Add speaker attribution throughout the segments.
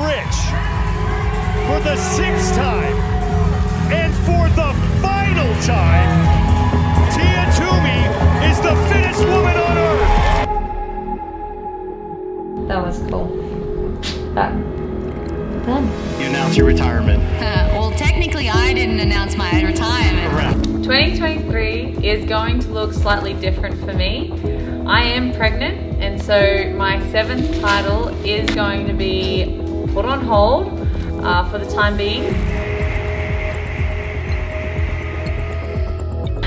Speaker 1: rich for the 6th time and for the final time. Tia Toomey is the fittest woman on earth.
Speaker 2: That was cool. But done.
Speaker 1: You announce your retirement.
Speaker 3: Well, technically I didn't announce my retirement.
Speaker 1: Correct.
Speaker 2: 2023 is going to look slightly different for me. I am pregnant, and so my 7th title is going to be put on hold for the time being.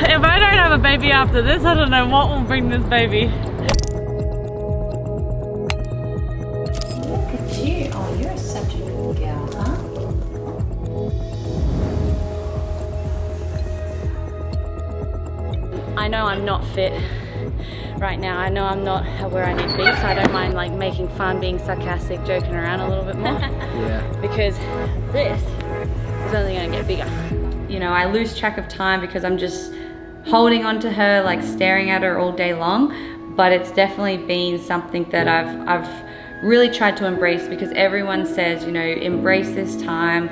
Speaker 2: If I don't have a baby after this, I don't know what will bring this baby.
Speaker 3: Look at you. Oh, you're such a good girl, huh?
Speaker 2: I know I'm not fit right now. I know I'm not where I need to be, so I don't mind like making fun, being sarcastic, joking around a little bit more.
Speaker 4: Yeah.
Speaker 2: Because this is only gonna get bigger. You know, I lose track of time because I'm just holding on to her, like staring at her all day long. But it's definitely been something that I've really tried to embrace, because everyone says, you know, embrace this time.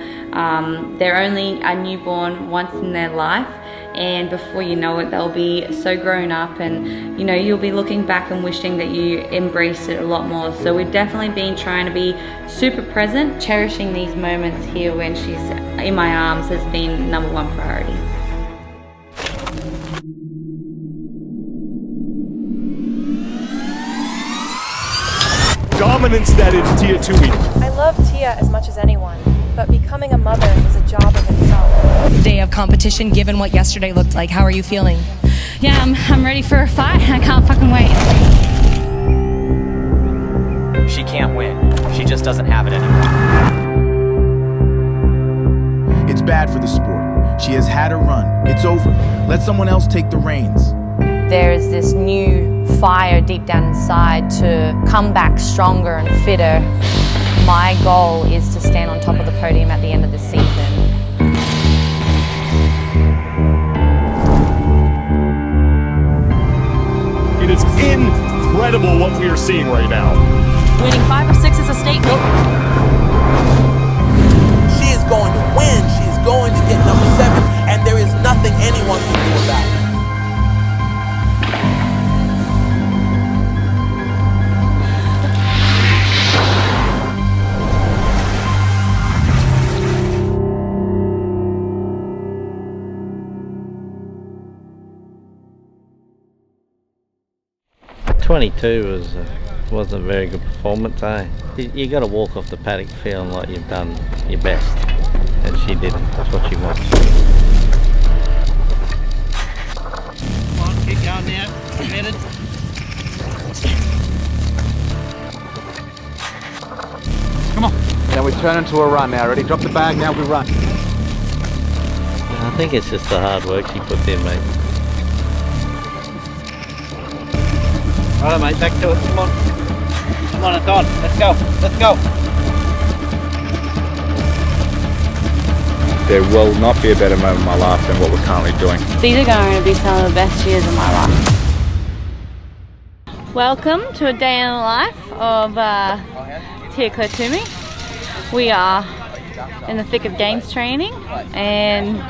Speaker 2: They're only a newborn once in their life, and before you know it, they'll be so grown up, and you know, you'll be looking back and wishing that you embraced it a lot more. So we've definitely been trying to be super present. Cherishing these moments here when she's in my arms has been #1 priority.
Speaker 1: Dominance that is Tia Toomey.
Speaker 5: I love Tia as much as anyone, but becoming a mother is a job of itself.
Speaker 6: Day of competition, given what yesterday looked like, how are you feeling?
Speaker 2: Yeah, I'm ready for a fight. I can't fucking wait.
Speaker 4: She can't win. She just doesn't have it anymore.
Speaker 7: It's bad for the sport. She has had her run. It's over. Let someone else take the reins.
Speaker 8: There's this new fire deep down inside to come back stronger and fitter. My goal is to stand on top of the podium at the end of the season.
Speaker 1: It is incredible what we are seeing right now.
Speaker 6: Winning 5 or 6 is a statement.
Speaker 9: She is going to win. She is going to get #7, and there is nothing anyone can do about it.
Speaker 10: Wasn't a very good performance, eh? You got to walk off the paddock feeling like you've done your best, and she didn't. That's what she wants. Come on, keep going now. Committed.
Speaker 4: Come on. Now we turn into a run now. Ready? Drop the bag, now we run.
Speaker 10: I think it's just the hard work she puts in, mate. Right, mate, back to it. Come on. Come on, it's on. Let's go. Let's go.
Speaker 7: There will not be a better moment in my life than what we're currently doing.
Speaker 2: These are going to be some of the best years of my life. Welcome to a day in the life of Tia-Clair Toomey. We are in the thick of games training and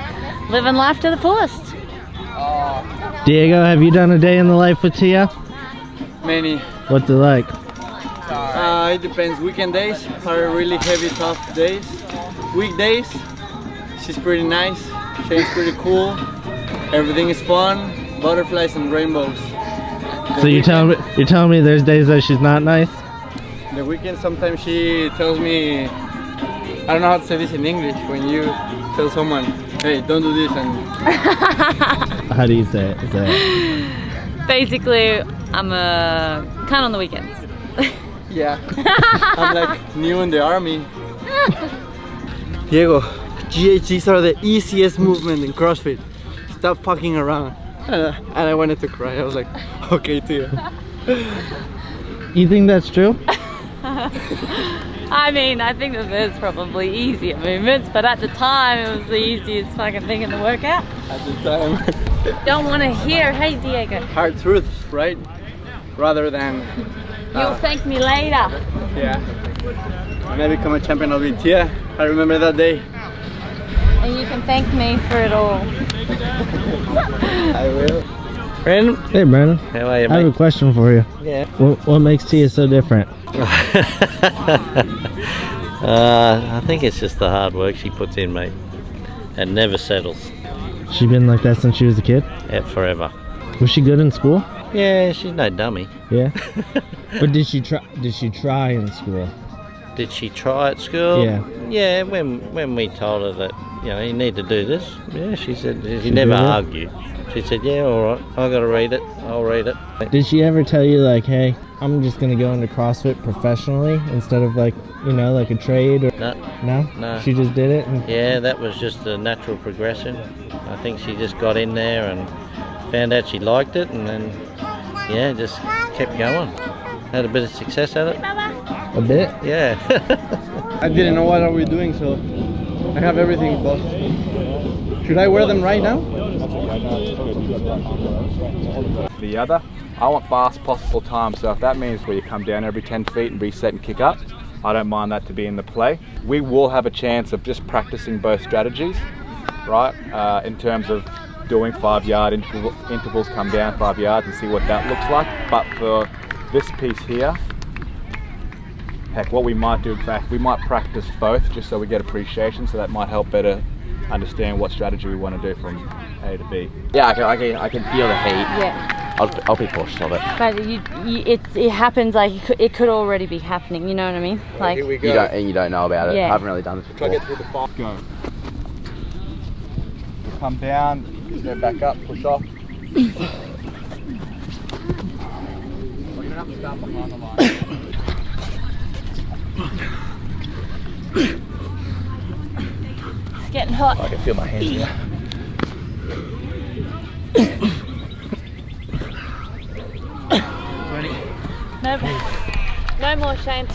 Speaker 2: living life to the fullest.
Speaker 10: Diego, have you done a day in the life with Tia?
Speaker 11: Many.
Speaker 10: What's it like?
Speaker 11: It depends. Weekend days are really heavy, tough days. Weekdays, she's pretty nice. She's pretty cool. Everything is fun. Butterflies and rainbows.
Speaker 10: So you're telling me there's days that she's not nice?
Speaker 11: The weekend, sometimes she tells me, I don't know how to say this in English. When you tell someone, hey, don't do this, and
Speaker 10: How do you say it?
Speaker 2: Basically, I'm a cunt on the weekends.
Speaker 11: yeah, I'm like new in the army. Diego, GHDs are the easiest movement in CrossFit. Stop fucking around. And I wanted to cry. I was like, okay, Tia.
Speaker 10: You think that's true?
Speaker 2: I mean, I think that there's probably easier movements, but at the time it was the easiest fucking thing in the workout.
Speaker 11: At the time.
Speaker 2: Don't want to hear, hey Diego.
Speaker 11: Hard truths, right? Rather than
Speaker 2: You'll thank me later.
Speaker 11: Yeah. When I become a champion, I'll be Tia. I remember that day.
Speaker 2: And you can thank me for it all.
Speaker 11: I will.
Speaker 10: Brandon?
Speaker 12: Hey Brandon.
Speaker 10: How are you,
Speaker 12: I have
Speaker 10: mate?
Speaker 12: a question for you.
Speaker 10: Yeah.
Speaker 12: What makes Tia so different?
Speaker 10: I think it's just the hard work she puts in, mate. And never settles.
Speaker 12: She been like that since she was a kid?
Speaker 10: Yeah, forever.
Speaker 12: Was she good in school?
Speaker 10: Yeah, she's no dummy.
Speaker 12: Yeah. But did she try in school?
Speaker 10: Did she try at school?
Speaker 12: Yeah.
Speaker 10: Yeah, when we told her that, you know, you need to do this, yeah, she said, she never argued. She said, yeah, all right, I got to read it, I'll read it.
Speaker 12: Did she ever tell you like, hey, I'm just going to go into CrossFit professionally instead of like, you know, like a trade? Or
Speaker 10: No.
Speaker 12: No?
Speaker 10: No.
Speaker 12: She just did it?
Speaker 10: Yeah, that was just a natural progression. I think she just got in there and found out she liked it, and then, yeah, just kept going. Had a bit of success at it.
Speaker 12: A bit?
Speaker 10: Yeah.
Speaker 11: I didn't know what are we doing, so I have everything, boss. Should I wear them right now?
Speaker 4: The other, I want fast possible time, so if that means where you come down every 10 feet and reset and kick up, I don't mind that to be in the play. We will have a chance of just practicing both strategies, right? In terms of doing 5-yard intervals, come down 5 yards and see what that looks like. But for this piece here, heck, what we might do, in fact, we might practice both just so we get appreciation, so that might help better understand what strategy we want to do from A to B.
Speaker 13: Yeah, I can feel the heat.
Speaker 2: Yeah.
Speaker 13: I'll be cautious of it.
Speaker 2: But it happens like it could already be happening, you know what I mean? Like,
Speaker 11: Here we go.
Speaker 13: You don't know about it.
Speaker 2: Yeah.
Speaker 13: I haven't really done this before.
Speaker 11: Try to get through the fire. Go. Come down, step back up, push off. We're gonna have to start behind the line.
Speaker 2: it's getting hot.
Speaker 13: I can feel my hands here.
Speaker 11: Ready?
Speaker 2: No more, Shane.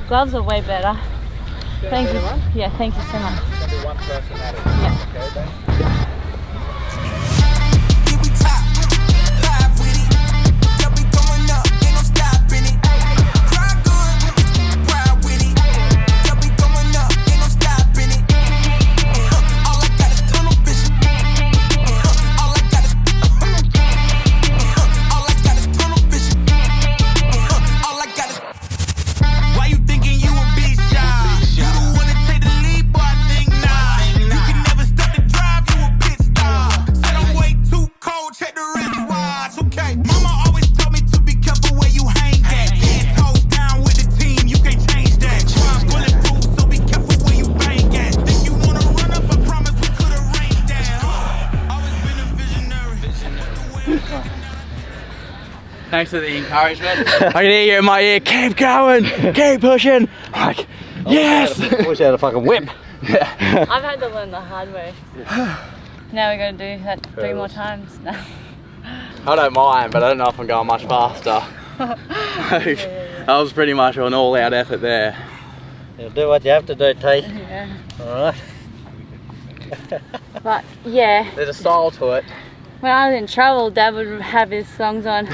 Speaker 2: Gloves are way better. Thank you. Yeah, thank you so much.
Speaker 11: There'll be one person at it.
Speaker 2: Yeah.
Speaker 11: Okay, then.
Speaker 13: Thanks for the encouragement. I can hear you in my ear, keep going, keep pushing. I'm like, yes!
Speaker 10: I wish I had a fucking whip.
Speaker 13: Yeah.
Speaker 2: I've had to learn the hard way. Now we gotta do that 3 more times. No.
Speaker 13: I don't mind, but I don't know if I'm going much faster. That was pretty much an all-out effort there.
Speaker 10: You'll do what you have to do, T.
Speaker 2: Yeah.
Speaker 10: Alright.
Speaker 2: But yeah,
Speaker 13: There's a style to it.
Speaker 2: when I was in trouble, Dad would have his songs on.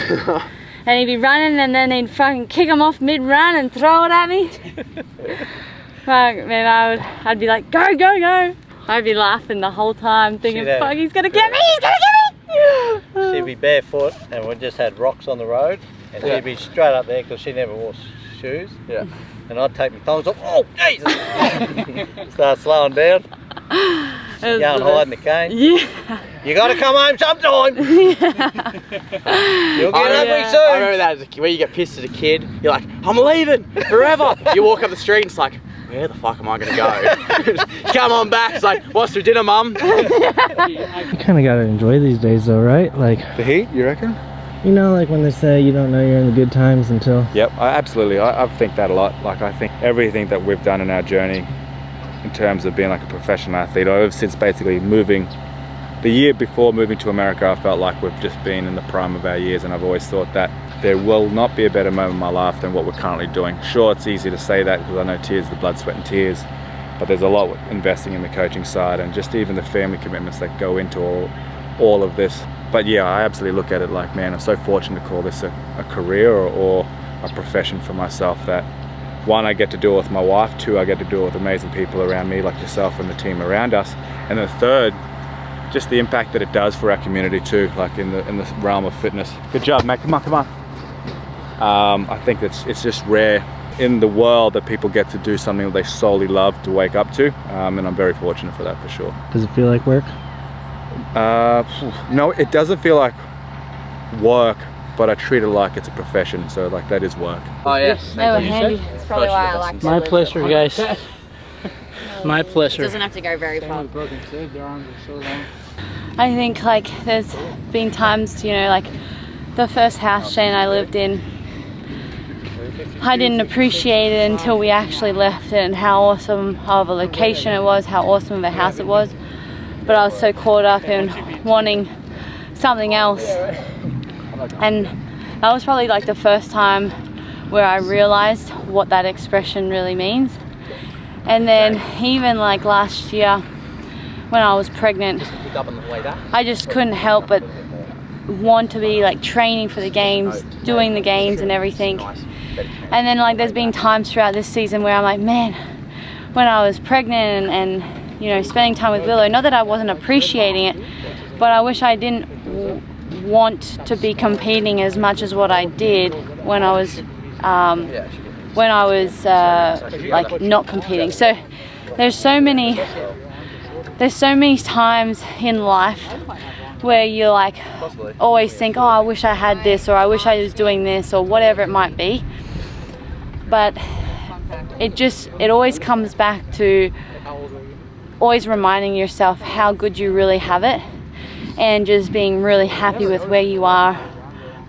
Speaker 2: And he'd be running and then he'd fucking kick him off mid-run and throw it at me. Fuck, man, I'd be like, go, go, go. I'd be laughing the whole time thinking, fuck, he's gonna get me, he's gonna get me.
Speaker 10: She'd be barefoot and we just had rocks on the road and she'd be straight up there because she never wore shoes.
Speaker 13: Yeah.
Speaker 10: And I'd take my thongs off, oh Jesus! Start slowing down. Go and hide in the cane.
Speaker 2: Yeah.
Speaker 10: You gotta come home sometime. You'll get ugly soon.
Speaker 13: I remember that as a kid, when you get pissed as a kid, you're like, I'm leaving forever. You walk up the street and it's like, where the fuck am I gonna go? Come on back. It's like, what's for dinner, mum?
Speaker 12: You kind of gotta enjoy these days though, right? Like
Speaker 4: The heat, you reckon?
Speaker 12: You know, like when they say you don't know you're in the good times until...
Speaker 4: Yep, absolutely. I think that a lot. Like, I think everything that we've done in our journey in terms of being like a professional athlete, ever since basically moving, the year before moving to America, I felt like we've just been in the prime of our years, and I've always thought that there will not be a better moment in my life than what we're currently doing. Sure, it's easy to say that because I know tears, the blood, sweat and tears, but there's a lot with investing in the coaching side and just even the family commitments that go into all of this. But yeah, I absolutely look at it like, man, I'm so fortunate to call this a career or a profession for myself, that one, I get to do it with my wife, two, I get to do it with amazing people around me like yourself and the team around us, and the third, just the impact that it does for our community too, like in the realm of fitness. Good job, mate. Come on, come on. I think it's just rare in the world that people get to do something that they solely love to wake up to, and I'm very fortunate for that, for sure.
Speaker 12: Does it feel like work?
Speaker 4: No, it doesn't feel like work, but I treat it like it's a profession, so like that is work.
Speaker 13: Oh yes,
Speaker 2: they were handy. That's probably why I like to
Speaker 12: My
Speaker 2: live
Speaker 12: pleasure,
Speaker 2: with
Speaker 12: guys. My
Speaker 2: It
Speaker 12: pleasure.
Speaker 2: doesn't have to go very far. I think like there's been times, you know, like the first house Shane and I lived in, I didn't appreciate it until we actually left it and how awesome of a location it was, how awesome of a house it was. But I was so caught up in wanting something else. And that was probably like the first time where I realized what that expression really means. And then even like last year when I was pregnant, I just couldn't help but want to be like training for the games, doing the games and everything. And then like there's been times throughout this season where I'm like, man, when I was pregnant and you know, spending time with Willow, not that I wasn't appreciating it, but I wish I didn't want to be competing as much as what I did when I was like not competing. So there's so many times in life where you like always think, oh, I wish I had this, or I wish I was doing this, or whatever it might be. But it always comes back to always reminding yourself how good you really have it, and just being really happy with where you are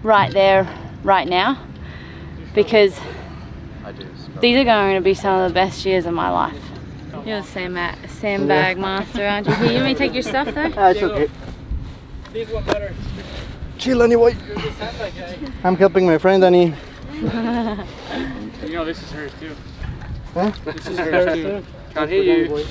Speaker 2: right there, right now, because these are going to be some of the best years of my life. You're the sandbag master, aren't you? Here, you may take your stuff though?
Speaker 12: It's okay. Chill anyway. I'm helping my friend Annie.
Speaker 11: You know this is hers too.
Speaker 12: Huh?
Speaker 11: This is hers too. Can't hear you.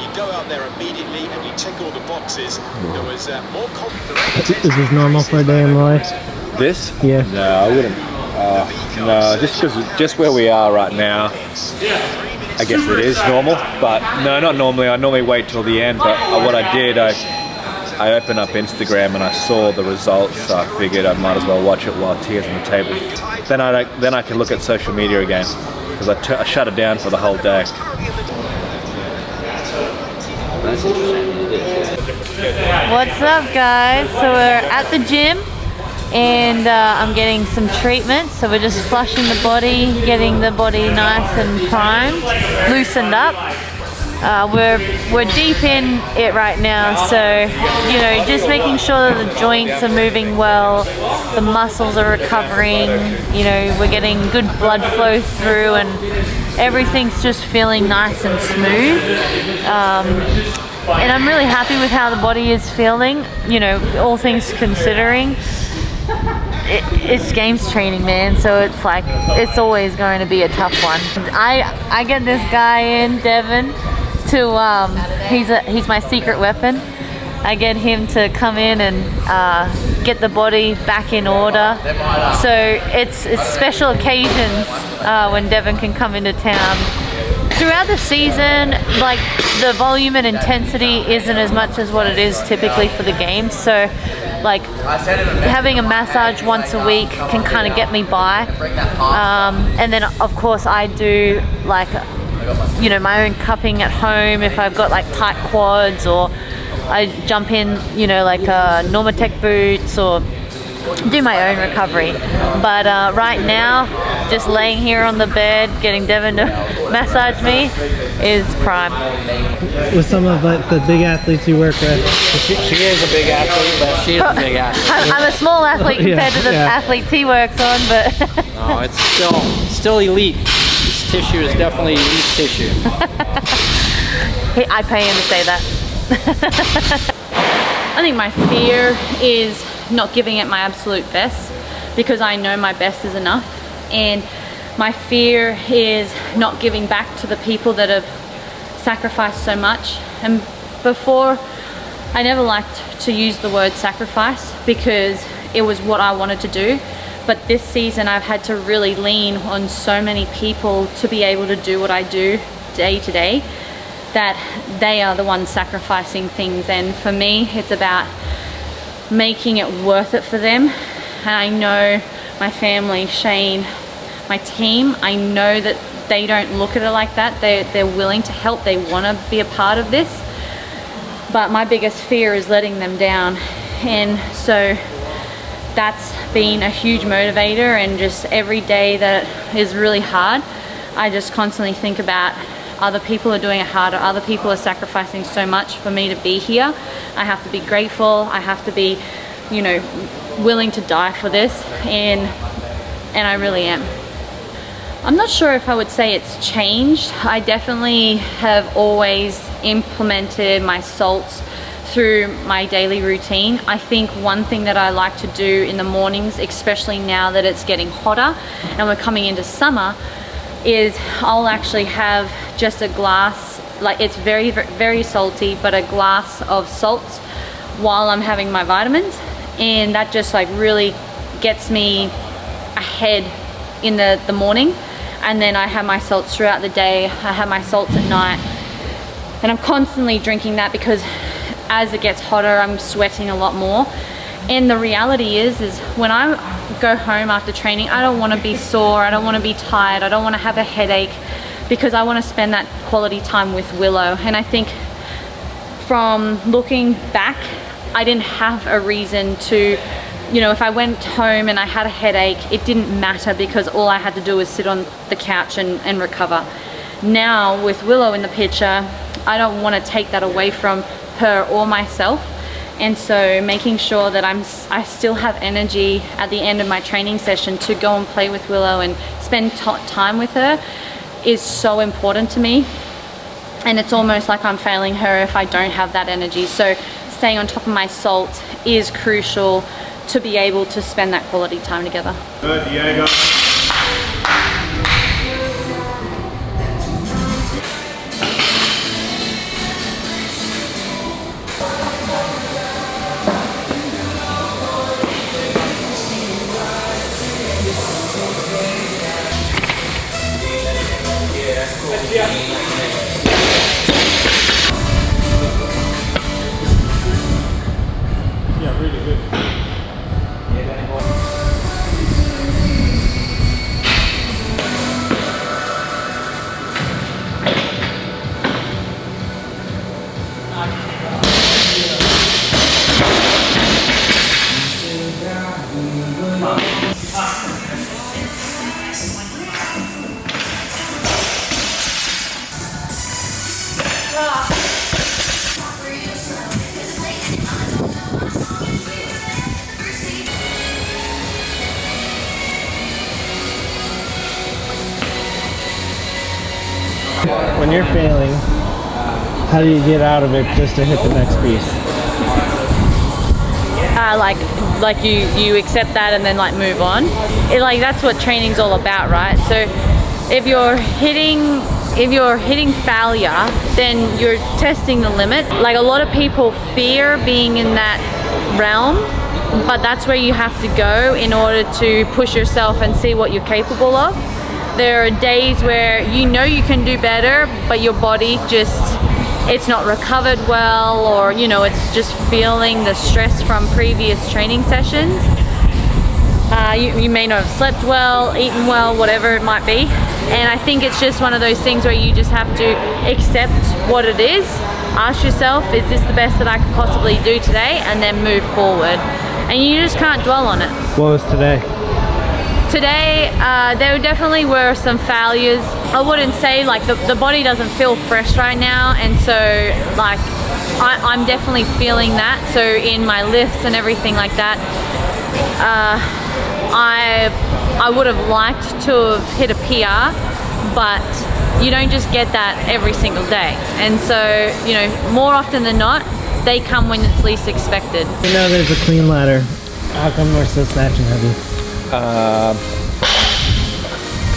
Speaker 1: You go out there immediately and you tick all the boxes. There was more confidence.
Speaker 12: Is this normal for a day in life?
Speaker 4: This?
Speaker 12: Yeah.
Speaker 4: No, I wouldn't. No, just where we are right now, I guess it is normal, but no, not normally. I normally wait till the end, but what I did, I opened up Instagram and I saw the results, so I figured I might as well watch it while Tia's on the table. Then I can look at social media again, because I shut it down for the whole day.
Speaker 2: What's up, guys? So we're at the gym and I'm getting some treatment. So we're just flushing the body, getting the body nice and primed, loosened up. We're deep in it right now, so you know, just making sure that the joints are moving well, the muscles are recovering, you know, we're getting good blood flow through, and everything's just feeling nice and smooth. And I'm really happy with how the body is feeling, you know, all things considering. It's games training, man, so it's like, it's always going to be a tough one. I get this guy in, Devin, to, he's my secret weapon. I get him to come in and get the body back in order. So it's special occasions when Devin can come into town. Throughout the season, like, the volume and intensity isn't as much as what it is typically for the games. So like having a massage once a week can kind of get me by. And then of course I do like, you know, my own cupping at home if I've got like tight quads, or I jump in, you know, like Normatec boots, or do my own recovery. But right now, just laying here on the bed, getting Devin to massage me is prime.
Speaker 12: With some of the big athletes you work with.
Speaker 10: She is a big athlete, but she is a big athlete.
Speaker 2: I'm a small athlete compared to the athletes he works on, but
Speaker 10: no, it's still elite. This tissue is definitely elite tissue.
Speaker 2: I pay him to say that. I think my fear is not giving it my absolute best, because I know my best is enough, and my fear is not giving back to the people that have sacrificed so much. And before, I never liked to use the word sacrifice because it was what I wanted to do. But this season I've had to really lean on so many people to be able to do what I do day to day, that they are the ones sacrificing things. And for me, it's about making it worth it for them. And I know my family, Shane, my team, I know that they don't look at it like that. They're willing to help, they want to be a part of this. But my biggest fear is letting them down. And so that's been a huge motivator, and just every day that is really hard, I just constantly think about other people are doing it harder, other people are sacrificing so much for me to be here. I have to be grateful, I have to be, you know, willing to die for this, and I really am. I'm not sure if I would say it's changed. I definitely have always implemented my salts through my daily routine. I think one thing that I like to do in the mornings, especially now that it's getting hotter and we're coming into summer, is I'll actually have just a glass, like it's very, very salty, but a glass of salts while I'm having my vitamins. And that just like really gets me ahead in the morning. And then I have my salts throughout the day, I have my salts at night. And I'm constantly drinking that because as it gets hotter, I'm sweating a lot more. And the reality is when I go home after training, I don't want to be sore, I don't want to be tired, I don't want to have a headache, because I want to spend that quality time with Willow. And I think from looking back, I didn't have a reason to, you know, if I went home and I had a headache, it didn't matter because all I had to do was sit on the couch and recover. Now with Willow in the picture, I don't want to take that away from her or myself. And so making sure that I still have energy at the end of my training session to go and play with Willow and spend time with her is so important to me. And it's almost like I'm failing her if I don't have that energy. So staying on top of my salt is crucial to be able to spend that quality time together.
Speaker 1: Good, Diego. Yeah, really good.
Speaker 12: When you're failing, how do you get out of it just to hit the next piece?
Speaker 2: Like you accept that and then like move on. That's what training's all about, right? So if you're hitting failure, then you're testing the limit. Like a lot of people fear being in that realm, but that's where you have to go in order to push yourself and see what you're capable of. There are days where you know you can do better, but your body it's not recovered well, or you know, it's just feeling the stress from previous training sessions. You may not have slept well, eaten well, whatever it might be. And I think it's just one of those things where you just have to accept what it is. Ask yourself, is this the best that I could possibly do today? And then move forward. And you just can't dwell on it.
Speaker 12: What was today?
Speaker 2: Today, there definitely were some failures. I wouldn't say like the body doesn't feel fresh right now, and so like I'm definitely feeling that. So in my lifts and everything like that, I would have liked to have hit a PR, but you don't just get that every single day. And so, you know, more often than not, they come when it's least expected.
Speaker 12: You know there's a clean ladder. How come we're still snatching heavy?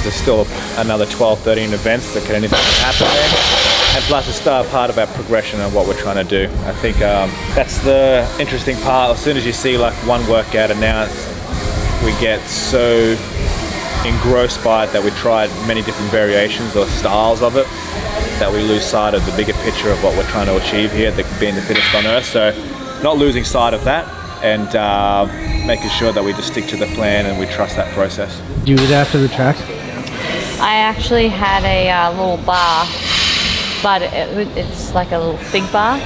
Speaker 4: There's still another 12, 13 events that can anything happen there. And plus it's part of our progression of what we're trying to do. I think that's the interesting part. As soon as you see like one workout announced, we get so engrossed by it that we tried many different variations or styles of it that we lose sight of the bigger picture of what we're trying to achieve here, being the fittest on earth. So not losing sight of that and making sure that we just stick to the plan and we trust that process.
Speaker 12: Do you eat after the track?
Speaker 8: I actually had a little bar, but it's like a little fig bar.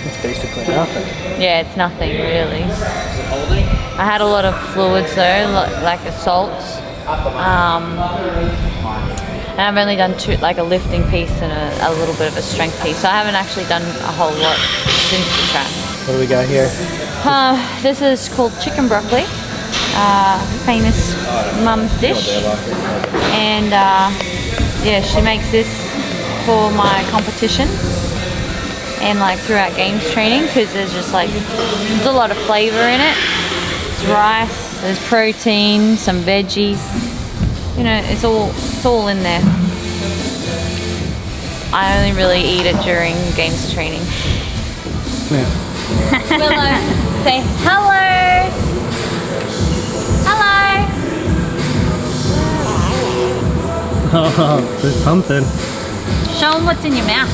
Speaker 12: It's basically nothing.
Speaker 8: Yeah, it's nothing really. I had a lot of fluids though, like the salts. And I've only done like a lifting piece and a little bit of a strength piece. So I haven't actually done a whole lot since the track.
Speaker 12: What do we got here?
Speaker 8: This is called chicken broccoli, famous mum's dish. And yeah, she makes this for my competition and like throughout games training, because there's just like, there's a lot of flavor in it. It's rice, there's protein, some veggies. You know, it's all in there. I only really eat it during games training.
Speaker 12: Yeah.
Speaker 8: Willow, say hello. Hello.
Speaker 12: Oh, there's something.
Speaker 8: Show them what's in your mouth.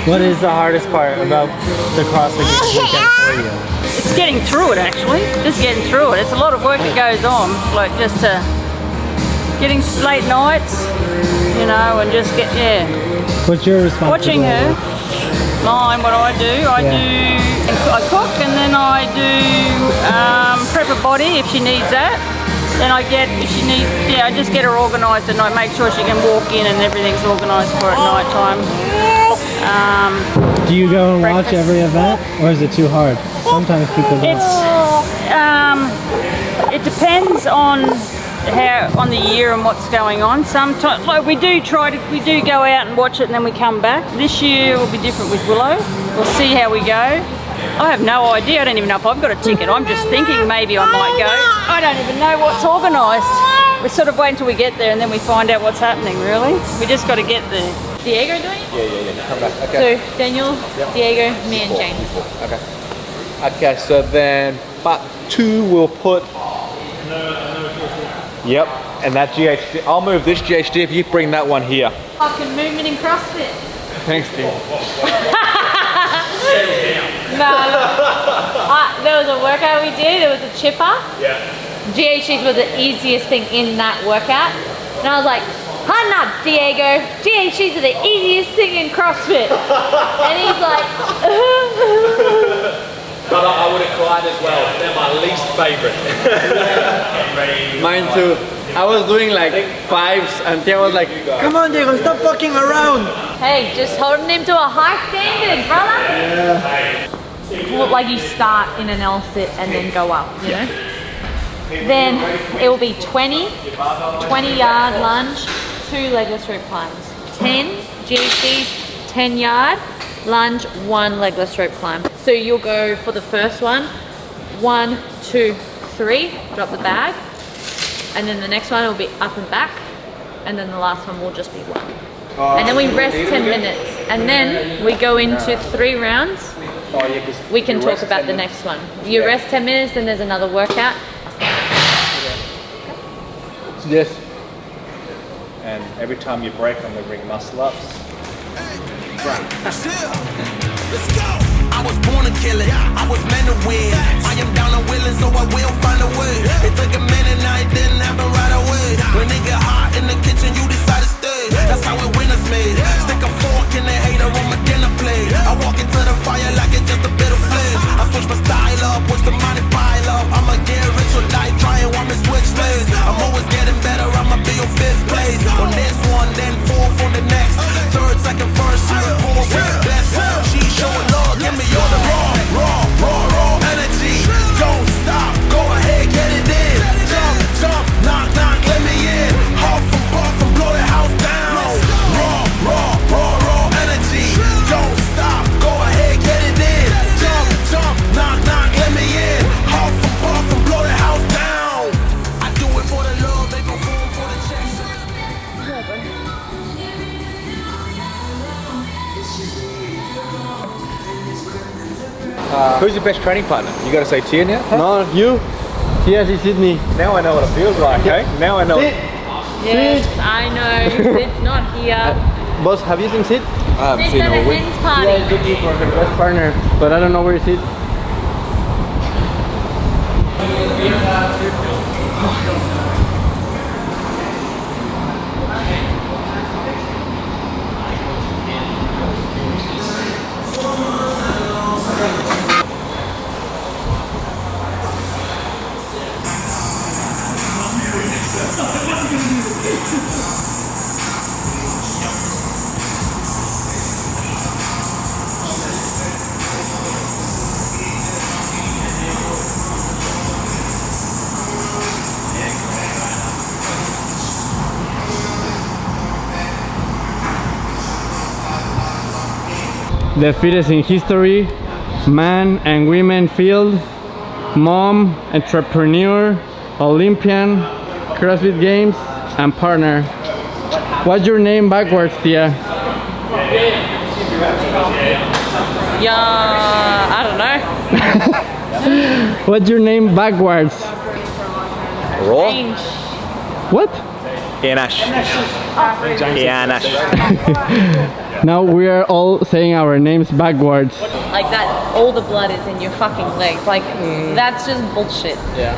Speaker 12: What is the hardest part about the CrossFit weekend for you?
Speaker 14: It's getting through it actually, just getting through it. It's a lot of work that goes on, like just getting late nights, you know, and just
Speaker 12: What's your responsibility?
Speaker 14: watching her. Mine, what I do, I cook and then I do prep her body if she needs that. Then I just get her organised and I make sure she can walk in and everything's organised for at night time.
Speaker 12: Do you go and watch every event, or is it too hard? Sometimes people don't.
Speaker 14: It depends on the year and what's going on. Sometimes, like we do go out and watch it and then we come back. This year will be different with Willow. We'll see how we go. I have no idea. I don't even know if I've got a ticket. I'm just thinking maybe I might go. I don't even know what's organised. We sort of wait until we get there and then we find out what's happening, really. We just got to get there.
Speaker 8: Diego doing it?
Speaker 4: Yeah, come back. Okay.
Speaker 8: So Daniel, Diego, me and James.
Speaker 4: Okay. Okay, so then part 2 we'll put. Yep, and that GHD. I'll move this GHD if you bring that one here.
Speaker 8: Fucking movement in CrossFit.
Speaker 4: Thanks, Dean.
Speaker 8: No. There was a workout we did. There was a chipper.
Speaker 4: Yeah.
Speaker 8: GHDs were the easiest thing in that workout, and I was like, "Hun up, Diego. GHDs are the easiest thing in CrossFit." And he's like,
Speaker 4: But I would have cried as well. They're my least favourite.
Speaker 11: Mine too. I was doing like 5s and Tia was like, "Come on, Diego, stop fucking around."
Speaker 8: "Hey, just holding him to a high standard, brother." Well, like you start in an L sit and then go up, you know? Then it will be 20-yard lunge, 2 legless rope climbs. 10 GHDs, 10-yard lunge, 1 legless rope climb. So you'll go for the first one, 1, 2, 3, drop the bag. And then the next one will be up and back. And then the last one will just be 1. And then we rest 10 minutes. And then we go into 3 rounds. We can talk about the next one. You rest 10 minutes, then there's another workout.
Speaker 4: Yes. And every time you break, I'm going to bring muscle ups.
Speaker 9: Let's go. I was born to kill it. I was meant to win. I am down and willing, so I will find a way. It took a minute, now it didn't happen right away. When it get hot in the kitchen, you decide to stay. That's how it winners made. Stick a fork in the hater on my dinner plate. I walk into the fire like it's just a bit of flames. I switch my style up, watch the money pile up. I'ma get rich or die trying, want me switch lanes. I'm always getting better, I'ma be on 5th place. On this one, then 4th on the next. 3rd, 2nd, 1st, 4th, 5th, best. She showing love, give me all the raw.
Speaker 4: Who's your best training partner? You got to say Tia now?
Speaker 11: No, you. Tia's in Sydney.
Speaker 4: Now I know what it feels like, okay? Now I know.
Speaker 8: Yes, I know. Sid's not here.
Speaker 11: Boss, have you seen Sid?
Speaker 4: I haven't
Speaker 8: Sid's
Speaker 4: seen
Speaker 8: at a
Speaker 4: all week.
Speaker 8: hen's party.
Speaker 11: Tia is looking for her best partner, but I don't know where is Sid. The fittest in history, man and women field, mom, entrepreneur, Olympian, CrossFit Games, and partner. What's your name backwards, Tia?
Speaker 8: Yeah, I don't know.
Speaker 11: What's your name backwards?
Speaker 4: Raw?
Speaker 11: What?
Speaker 4: Ianash. Ianash.
Speaker 11: Now we are all saying our names backwards.
Speaker 8: Like that, all the blood is in your fucking legs. Like, that's just bullshit.
Speaker 13: Yeah.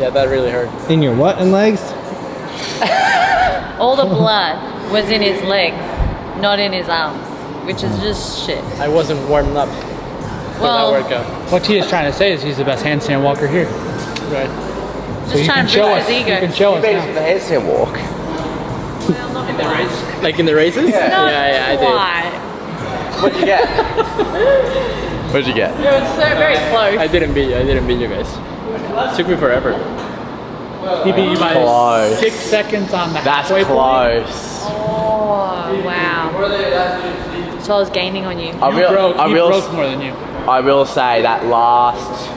Speaker 13: Yeah, that really hurt.
Speaker 12: In your what and legs?
Speaker 8: All the blood was in his legs, not in his arms, which is just shit.
Speaker 13: I wasn't warmed up for
Speaker 8: Well-
Speaker 13: that workout.
Speaker 15: What Tia's trying to say is he's the best handstand walker here.
Speaker 13: Right.
Speaker 8: Just trying to boost his ego.
Speaker 15: You can show us now.
Speaker 13: the handstand walk. In the race? Like in the races?
Speaker 8: Not
Speaker 13: Yeah, I did.
Speaker 8: quite.
Speaker 13: What'd you get? What'd you get?
Speaker 8: It was so very close.
Speaker 13: I didn't beat you guys. It took me forever.
Speaker 15: He beat you by
Speaker 13: Close.
Speaker 15: 6 seconds on the
Speaker 13: That's
Speaker 15: halfway point.
Speaker 13: close.
Speaker 8: Oh, wow. So I was gaining on you.
Speaker 15: He broke more than you.
Speaker 13: I will say that last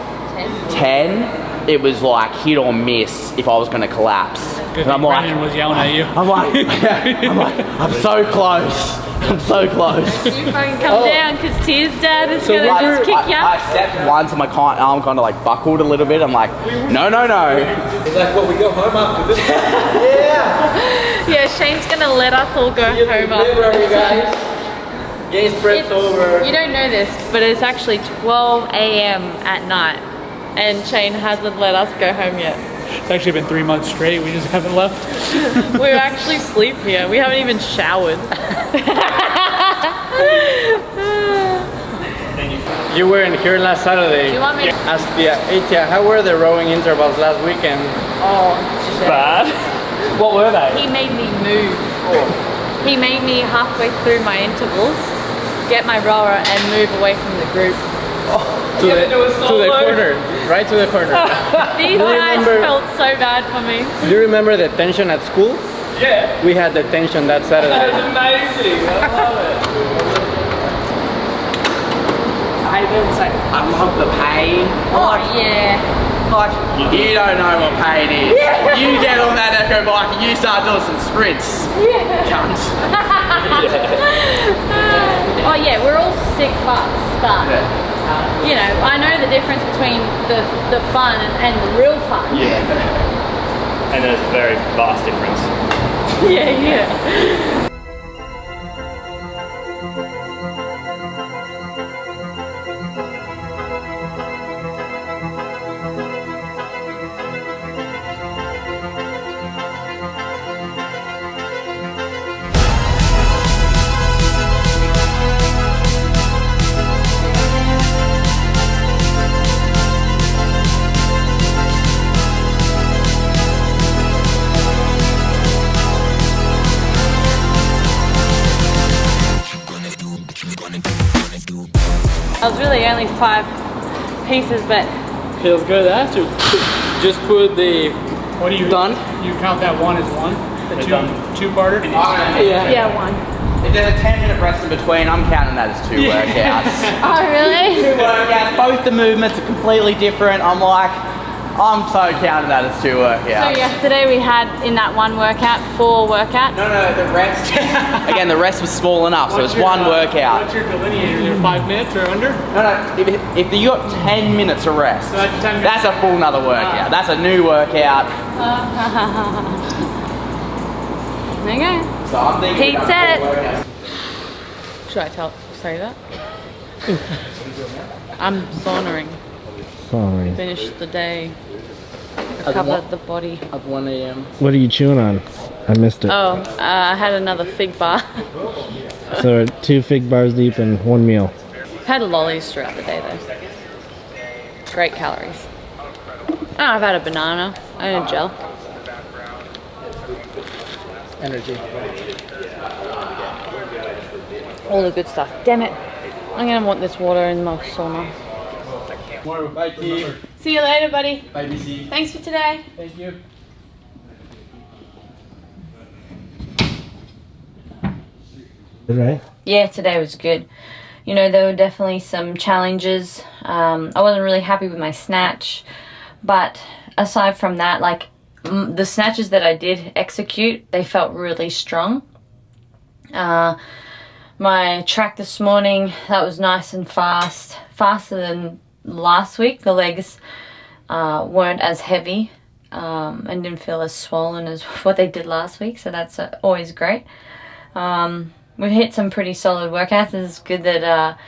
Speaker 13: 10, it was like hit or miss if I was going to collapse.
Speaker 15: Good
Speaker 13: And I'm
Speaker 15: thing
Speaker 13: like,
Speaker 15: Brendan was yelling at you.
Speaker 13: I'm so close. I'm so close.
Speaker 8: You fucking come down because Tia's dad is going to just kick you.
Speaker 13: I stepped once and my arm kind of like buckled a little bit. I'm like, no.
Speaker 4: It's like, well, we go home after this.
Speaker 8: Yeah, Shane's going to let us all go home after this.
Speaker 13: Games spread's over.
Speaker 8: You don't know this, but it's actually 12 a.m. at night. And Shane hasn't let us go home yet.
Speaker 15: It's actually been 3 months straight. We just haven't left.
Speaker 8: We actually sleep here. We haven't even showered.
Speaker 11: You weren't here last Saturday.
Speaker 8: Do you want me to-
Speaker 11: Ask Tia, hey Tia, how were the rowing intervals last weekend?
Speaker 8: Oh, shit.
Speaker 11: Bad. What were they?
Speaker 8: He made me move. He made me halfway through my intervals, get my rower and move away from the group.
Speaker 11: To the corner, right to the corner.
Speaker 8: These guys felt so bad for me.
Speaker 11: Do you remember the tension at school?
Speaker 13: Yeah.
Speaker 11: We had the tension that Saturday.
Speaker 13: That's amazing. I love it. I will say, I love the pain.
Speaker 8: Oh, yeah.
Speaker 13: Like, you don't know what pain is.
Speaker 8: Yeah.
Speaker 13: You get on that echo bike and you start doing some sprints.
Speaker 8: Yeah.
Speaker 13: Cunt.
Speaker 8: Oh yeah, we're all sick fucks, but you know, I know the difference between the fun and the real fun.
Speaker 16: Yeah. And there's a very vast difference.
Speaker 8: Yeah. I was really only 5 pieces, but
Speaker 11: Feels good, huh? To just put the
Speaker 15: What do you
Speaker 11: done.
Speaker 15: You count that one as one? The two-parter?
Speaker 8: yeah, 1.
Speaker 13: If there's a 10-minute rest in between, I'm counting that as 2 workouts.
Speaker 8: Oh really?
Speaker 13: 2 workouts, both the movements are completely different. I'm like, I'm so counting that as 2 workouts.
Speaker 8: So yesterday we had in that one workout 4 workouts.
Speaker 13: No, the rest. Again, the rest was small enough, so it's 1 workout.
Speaker 15: What's your delineator? 5 minutes or under?
Speaker 13: No. If you got 10 minutes of rest,
Speaker 15: So that's 10 minutes.
Speaker 13: that's a full nother workout. That's a new workout.
Speaker 8: There you go.
Speaker 13: So I'm thinking.
Speaker 8: Pete
Speaker 13: about
Speaker 8: said
Speaker 13: full
Speaker 8: it.
Speaker 13: workouts.
Speaker 8: Should I say that? I'm saunering.
Speaker 12: Sorry.
Speaker 8: Finished the day.
Speaker 13: At
Speaker 8: Recovered the body.
Speaker 13: At 1 a.m.
Speaker 12: What are you chewing on? I missed it.
Speaker 8: Oh, I had another fig bar.
Speaker 12: So we're 2 fig bars deep in 1 meal.
Speaker 8: Had lollies throughout the day though. Great calories. Oh, I've had a banana and a gel.
Speaker 13: Energy.
Speaker 8: All the good stuff. Damn it. I'm gonna want this water in my sauna.
Speaker 13: Bye, T.
Speaker 8: See you later, buddy.
Speaker 13: Bye, BC.
Speaker 8: Thanks for today.
Speaker 13: Thank you.
Speaker 12: Right?
Speaker 2: Yeah, today was good. You know, there were definitely some challenges. I wasn't really happy with my snatch, but aside from that, like the snatches that I did execute, they felt really strong. My track this morning, that was nice and fast, faster than last week. The legs weren't as heavy and didn't feel as swollen as what they did last week, so that's always great. We've hit some pretty solid workouts. It's good that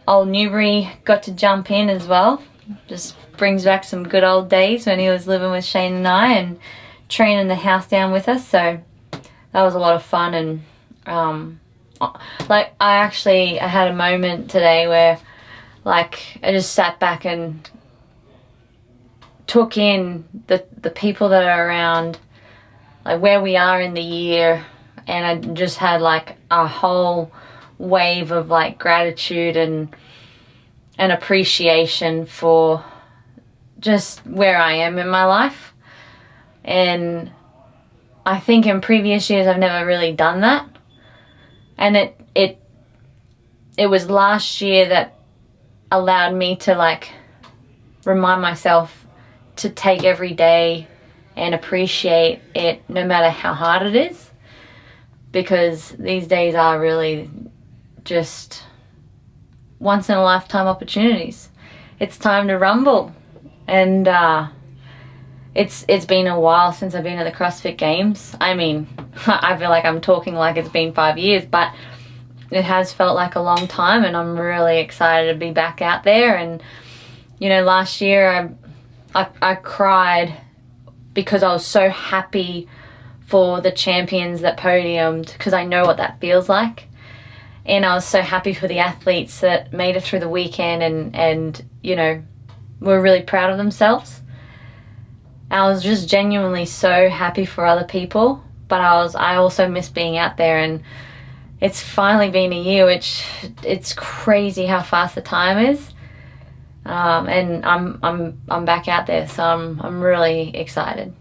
Speaker 2: old Newbury got to jump in as well. Just brings back some good old days when he was living with Shane and I and training the house down with us, so that was a lot of fun. And like I had a moment today where like I just sat back and took in the people that are around, like where we are in the year, and I just had like a whole wave of like gratitude and appreciation for just where I am in my life. And I think in previous years I've never really done that, and it was last year that allowed me to like remind myself to take every day and appreciate it no matter how hard it is, because these days are really just once in a lifetime opportunities. It's time to rumble, and it's been a while since I've been to the CrossFit Games. I mean, I feel like I'm talking like it's been 5 years, but it has felt like a long time, and I'm really excited to be back out there. And you know, last year I cried because I was so happy for the champions that podiumed, because I know what that feels like. And I was so happy for the athletes that made it through the weekend and you know, were really proud of themselves. I was just genuinely so happy for other people, but I also miss being out there. And it's finally been a year, which it's crazy how fast the time is. And I'm back out there, so I'm really excited.